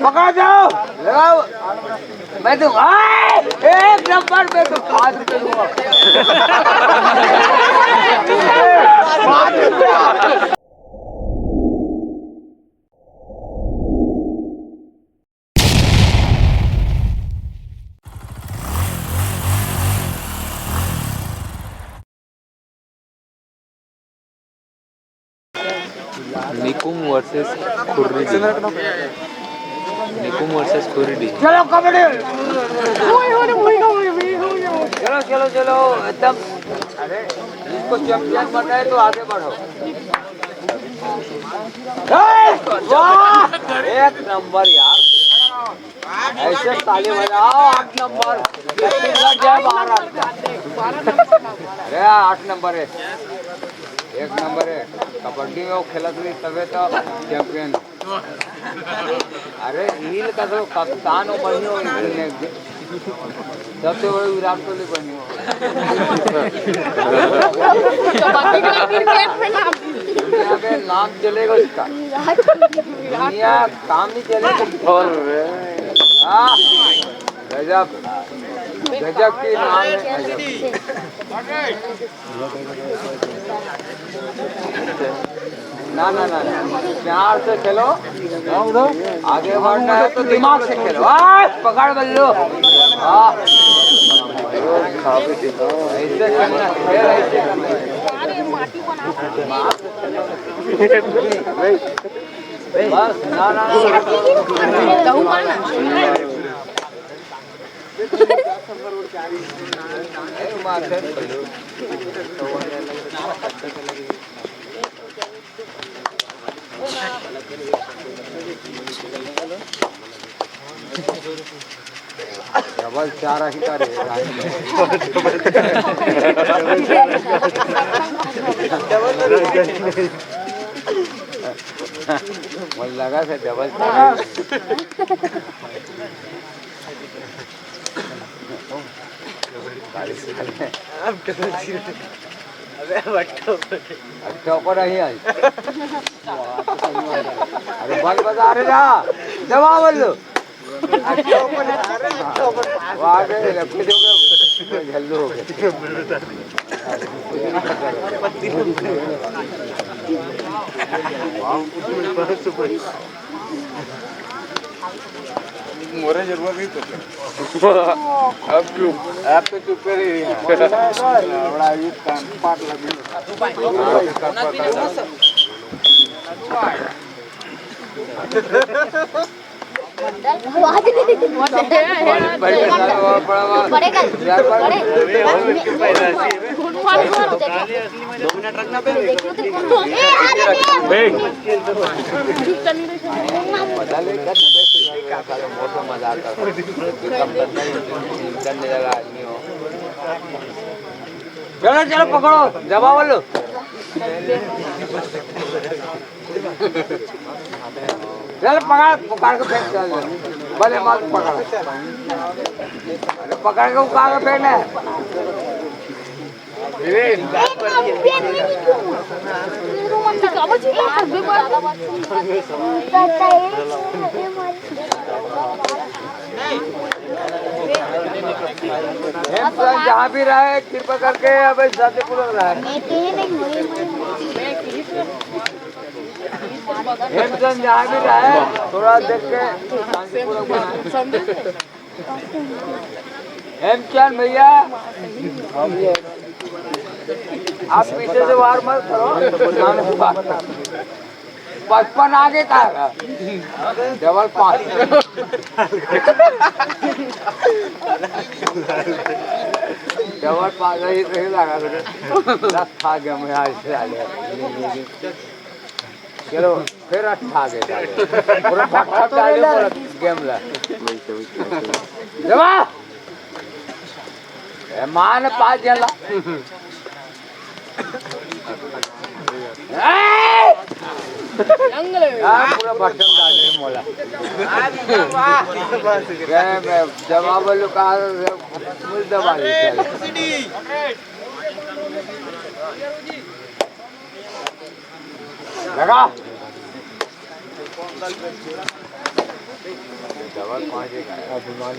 पकड़ जाओ लगाओ मैं दूंगा एक नंबर में तो 5 रुपए दूंगा निकुम वर्सेस खुर्रीडी। निकुम वर्सेस खुर्रीडी। चलो कबड्डी चलो चलो चलो एकदम अरे इसको चैंपियन बनना है तो आगे बढ़ो वाह एक नंबर यार ऐसे ताली बजाओ 8 नंबर जय महाराष्ट्र अरे 8 नंबर है 1 नंबर है कबड्डी में वो खेलत नहीं तबे तो चैंपियन अरे हील का तो कप्तान हो बनी हो सबसे बड़ी विराट कोहली बनी हो दुनिया में नाम चलेगा इसका दुनिया काम नहीं चलेगा गजब गजब की नाम है ना ना ना प्यार से खेलो आगे बढ़ना है तो दिमाग से खेलो पकड़ बल्लू ऐसे करना खेल ऐसे करना बस ना ना डबल 4 ही करे मुझे लगा था डबल 4 अच्छा ऊपर नहीं आई अरे बल बजा रहे ना जवाब बोलो अच्छा ऊपर वो आगे लपके दोगे झल्लू हो गए मोरे जरूर नहीं तो अब तो चुप कर ही है बड़ा युद्ध कान पाट लगी चलो चलो पकड़ो जवाब बोलो चल पकड़ के फेंक चल भले मत पकड़ अरे पकड़ के उठा के फेंकना जहाँ भी रहे कृपा करके अब शांतिपूर्वक रहे हेमचंद जहाँ भी रहे थोड़ा देख के शांतिपूर्वक हेमचंद भैया आप पीछे से वार मत करो 55 आगे का डबल 5 डबल 5 ही लगा 10 खा गया मैं आज से आ गया चलो फिर 8 आ गए पूरा ठक डाले गेम ला जमा मान 5 जला पूरा बटन डाले मोला जवाब बोलो कहा मुझ दबा लगा डबल 5 का अभिमान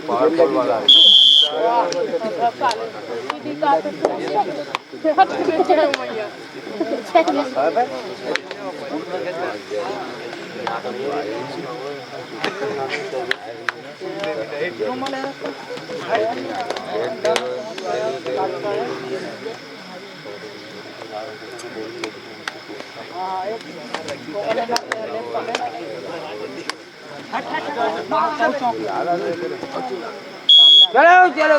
पावरफुल वाला चलो चलो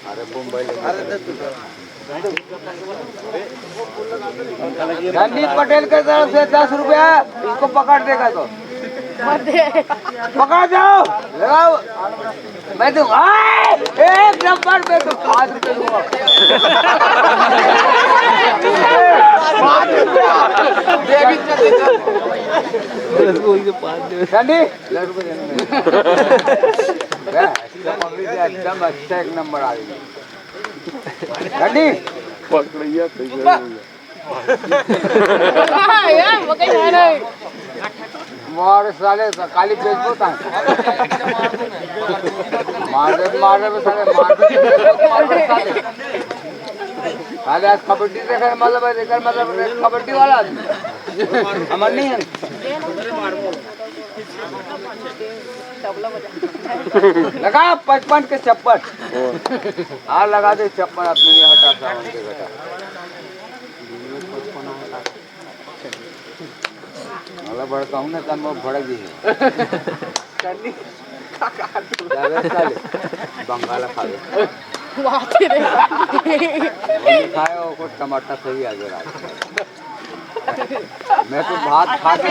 अरे मुंबई रणदीप पटेल के तरफ से 10 रुपया इसको पकड़ देगा तो पकड़ जाओ लगाओ मैं दूंगा एक नंबर में तो 5 रुपये दूंगा एकदम अच्छा एक नंबर आ गई पकड़िया मार साले काली बेचबो ता मारे में साले साले आज कबड्डी देखा मतलब कबड्डी वाला हमार नहीं है लगा 55 के चप्पट हाँ लगा दे चप्पट अपने लिए हटा सावन के घटा मला भड़काऊं ना तब मैं भड़क दी बंगाला खा ले खाए कुछ टमाटर सही आ गया मैं तो भात खा के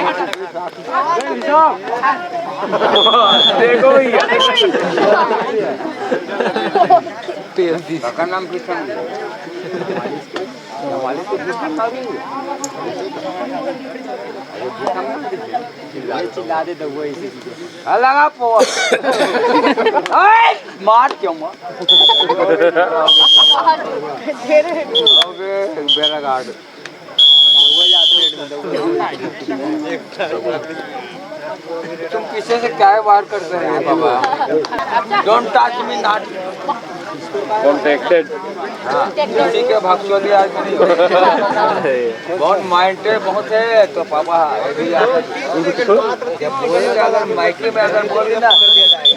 देखो का नाम किसान चिल्ला दे दो लगा पो मार क्यों बेरा गार्ड तुम किसी से क्या वार करते हैं बाबा don't touch me not contacted किसी के भक्सोली आज नहीं बहुत माइंडेड बहुत है तो पापा जब बोलेंगे अगर माइके में अगर बोल ना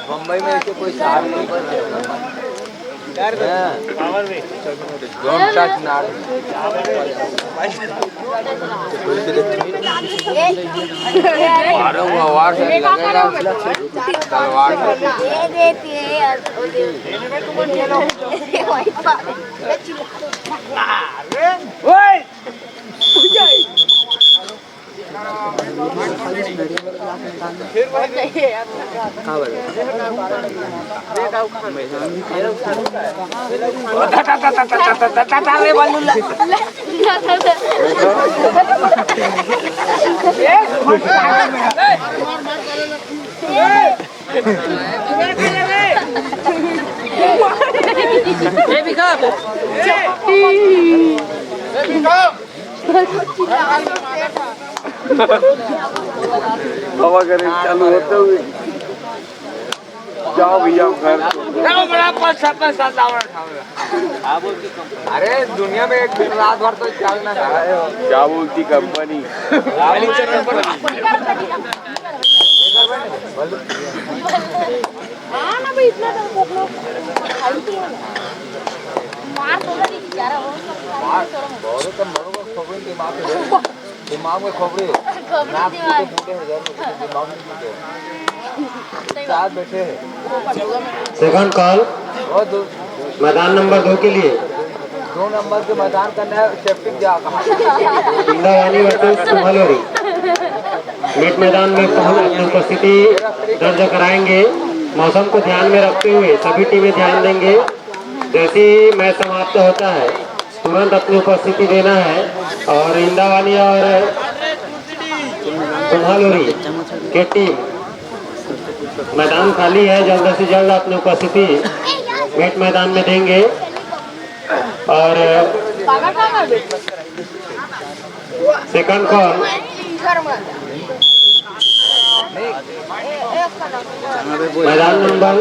मुंबई में ऐसे कोई सार नहीं डोंट टच नॉट मारूंगा वार से लगेगा तलवार ओए हवा करे चालू होते हुए जाओ भैया घर बड़ा 5-7 साल अरे दुनिया में एक दिन रात भर तो चलना है क्या बोलती कंपनी दिमाग में खोपड़ी साथ बैठे हैं सेकंड कॉल मैदान नंबर 2 के लिए 2 नंबर के मैदान करना है सेफ्टी क्या कहा इंदावानी वर्सेस कुम्हलवरी नेट मैदान में अपनी उपस्थिति दर्ज कराएंगे। मौसम को ध्यान में रखते हुए सभी टीमें ध्यान देंगे। जैसे ही मैच समाप्त होता है तुरंत अपनी उपस्थिति देना है और इंदावानी और कुम्हालोरी के टीम मैदान खाली है, जल्द से जल्द अपनी उपस्थिति मेट मैदान में देंगे। और सेकंड कॉल मैदान नंबर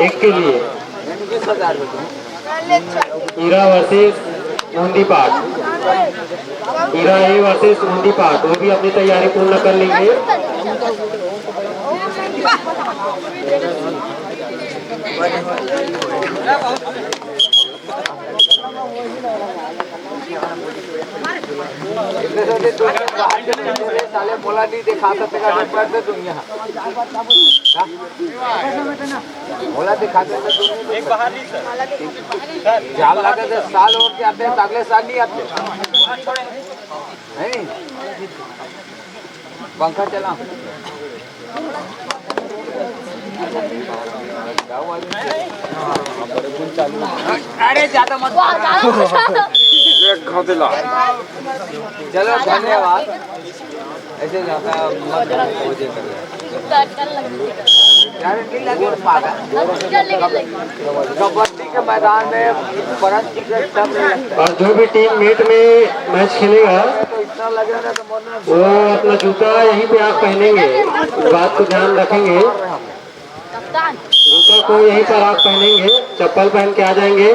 1 के लिए हीरा वर्सेस मुंदी पाट, हीरा ए वर्सेस मुंदी पाट, वो भी अपनी तैयारी पूर्ण कर लेंगे। साले बोला नहीं दिखा सकते का पैर दे दूंगा बोला दिखा सकते एक बाहर नहीं सर जाल लगे थे साल और के आते हैं अगले साल नहीं आते नहीं पंखा चला अरे ज्यादा मत चलो धन्यवाद ऐसे कबड्डी के मैदान में और जो भी टीम मेट में मैच खेलेगा वो अपना जूता यहीं पे आप पहनेंगे, इस बात को ध्यान रखेंगे। जूता को यहीं पर आप पहनेंगे, चप्पल पहन के आ जाएंगे।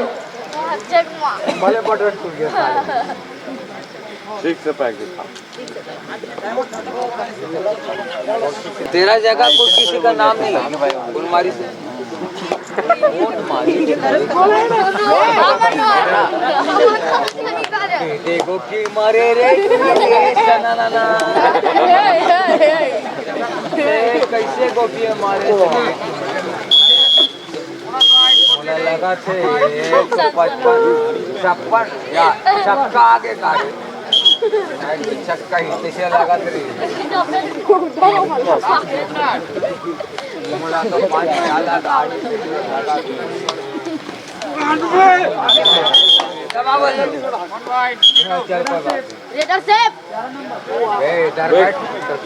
तेरा जगह कुछ किसी का नाम नहीं है गुलमारी से देखो कि मारे रे कैसे गोपी मारे लगा थे 155 या छक्का आगे का छक्का ही से लगा थे तो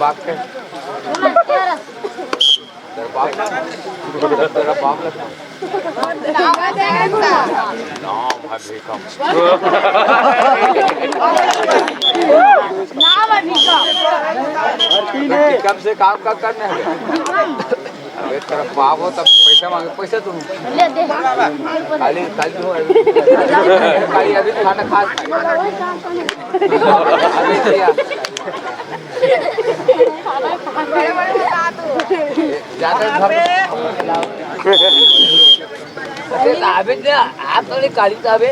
5 कब से काम का करना है एक तरफ बाप हो तब पैसा मांगे पैसा तुम खाली खाली खाली अभी खाना खा आप थोड़ी काली ताबे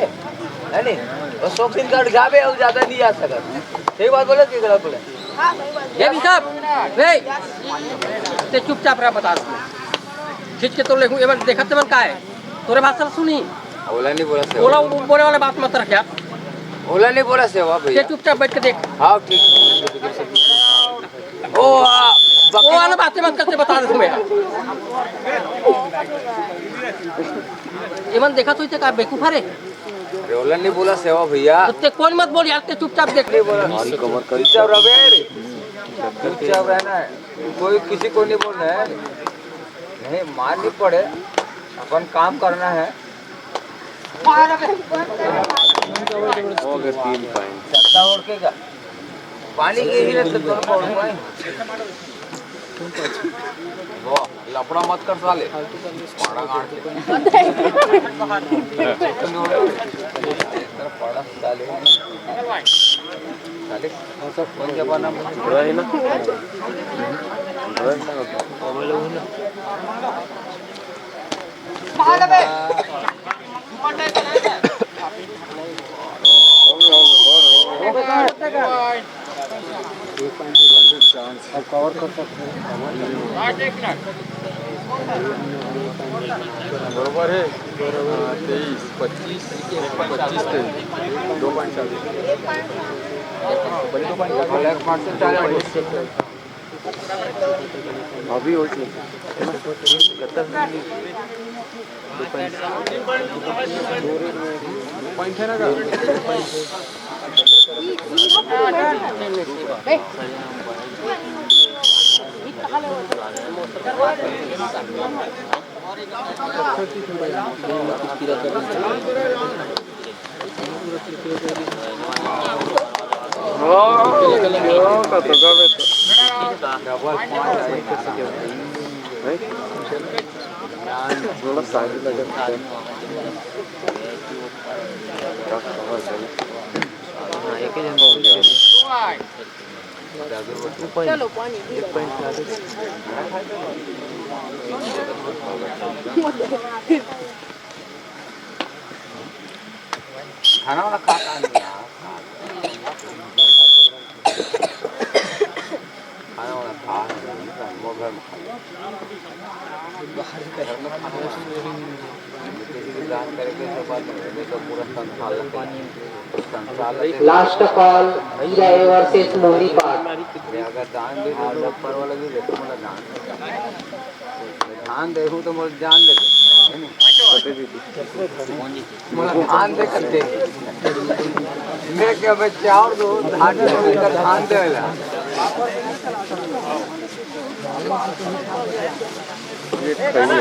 है नहीं और शौकीन कार्ड जाबे और ज्यादा नहीं आ सकता सही बात बोले कि गलत बोले ये भी साहब नहीं ते चुपचाप रहा बता खींच के तो ले एक बार देखा तो का है तोरे भाषा सुनी ओला नहीं बोला से ओला बोले वाले बात मत रख यार ओला नहीं बोला सेवा भैया ये चुपचाप बैठ के देख हाँ ठीक ओ वो वाला बातें मत करते बता दे तुम्हें इमन देखा तो इते का बेवकूफ रे ओला नहीं बोला सेवा भैया ते कौन मत बोल यार ते चुपचाप देख नहीं बोला चुपचाप रहे चुपचाप रहना है कोई किसी को नहीं बोलना है नहीं मार नहीं पड़े अपन काम करना है हो गए 3 पॉइंट छत्ता ओढ़ के का पानी के ही रहते दोनों पौड़ में वो लपड़ा मत कर साले पाड़ा गाड़ के पाड़ा साले साले सब कौन जमाना में रहे ना कवर कर सकते हैं बरोबर है 23 25 25 2 पॉइंट अभी हो पॉइंट है ना का थोड़ा साइड लगा चलो पानी खाना वाना खाता नहीं यार खाना वाना खा वो घर में किसी की जान करके तो बात नहीं तो पूरा संसाल लास्ट कॉल हीरा वर्सेस मोहनी पार्क अगर जान दे तो ऊपर वाला भी देखो मतलब ध्यान देखूँ तो मुझे जान दे ध्यान दे करते मैं क्या बच्चे और दो ध्यान दे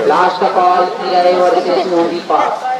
लास्ट कॉल हीरा वर्सेस मोहनी पार्क